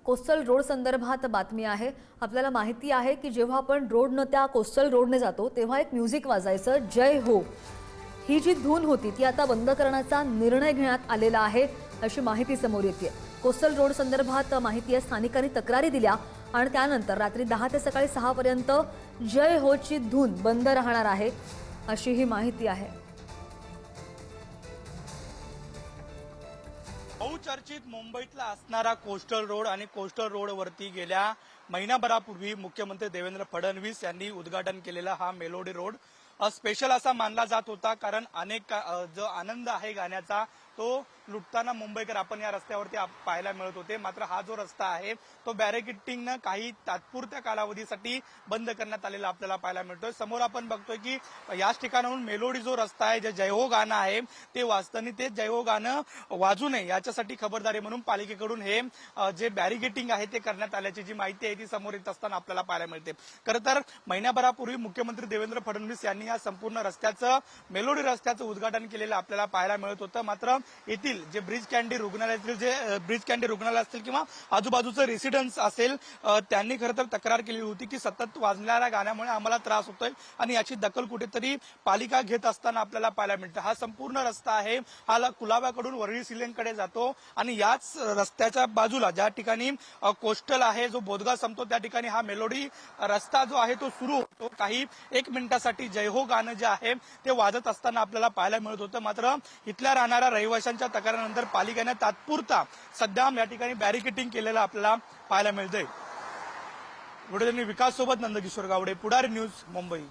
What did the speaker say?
Coastal road संदर्भात बातमी आहे। आपल्याला माहिती आहे की जेव्हा आपण रोडने त्या कोस्टल रोडने जातो तेव्हा एक म्युझिक वाजायचं, जय हो ही जी धून होती ती आता बंद करण्याचा निर्णय घेण्यात आलेला आहे अशी माहिती समोर येते। कोस्टल रोड संदर्भात माहिती आहे, स्थानिकांनी तक्रारी दिल्या आणि त्यानंतर रात्री 10 ते सकाळी 6 पर्यंत जय हो ची धून बंद राहणार आहे अशी ही माहिती आहे। बहुचर्चित मुंबईतला असणारा कोस्टल रोड आणि कोस्टल रोडवरती गेल्या महिनाभरापूर्वी मुख्यमंत्री देवेंद्र फडणवीस यांनी उद्घाटन केलेला हा मेलोडी रोड स्पेशल असा मानला जात होता, कारण अनेक जो आनंद आहे गाण्याचा तो लुटताना मुंबईकर आपण या रस्त्यावरती पाहायला मिळत होते। मात्र हा जो रस्ता आहे तो बॅरिकेडिंगनं काही तात्पुरत्या कालावधीसाठी बंद करण्यात आलेला आपल्याला पाहायला मिळतोय। समोर आपण बघतोय की याच ठिकाणाहून मेलोडी जो रस्ता आहे, जे जय हो गाणं आहे ते वाजताना ते जय हो गाणं वाजू नये याच्यासाठी खबरदारी म्हणून पालिकेकडून हे जे बॅरिकेडिंग आहे ते करण्यात आल्याची जी माहिती आहे ती समोर येत असताना आपल्याला पाहायला मिळते। खरं तर महिनाभरापूर्वी मुख्यमंत्री देवेंद्र फडणवीस यांनी या संपूर्ण रस्त्याचं मेलोडी रस्त्याचं उद्घाटन केलेलं आपल्याला पाहायला मिळत होतं। मात्र येथील जे ब्रिज कॅन्डी रुग्णालयातील जे ब्रिज कॅन्डी रुग्णालय असतील किंवा आजूबाजूचं रेसिडेन्स असेल त्यांनी खरं तर तक्रार केली होती की सतत वाजणाऱ्या गाण्यामुळे आम्हाला त्रास होतोय आणि याची दखल कुठेतरी पालिका घेत असताना आपल्याला पाहायला मिळतं। हा संपूर्ण रस्ता आहे हा कुलाब्याकडून वरळी सिलेंकडे जातो आणि याच रस्त्याच्या बाजूला ज्या ठिकाणी कोस्टल आहे जो बोदगा संपतो त्या ठिकाणी हा मेलोडी रस्ता जो आहे तो सुरू होतो। काही 1 मिनिटासाठी जय हो गाणं जे आहे ते वाजत असताना आपल्याला पाहायला मिळत होतं। मात्र इथल्या राहणाऱ्या रहिवाशांच्या तक्रारीनंतर पालिकेने तात्पुरता सध्या या ठिकाणी बॅरिकेडिंग केलेलं आपल्याला पाहायला मिळतंय। व्हिडिओ विकास सोबत नंदकिशोर गावडे, पुढारी न्यूज, मुंबई।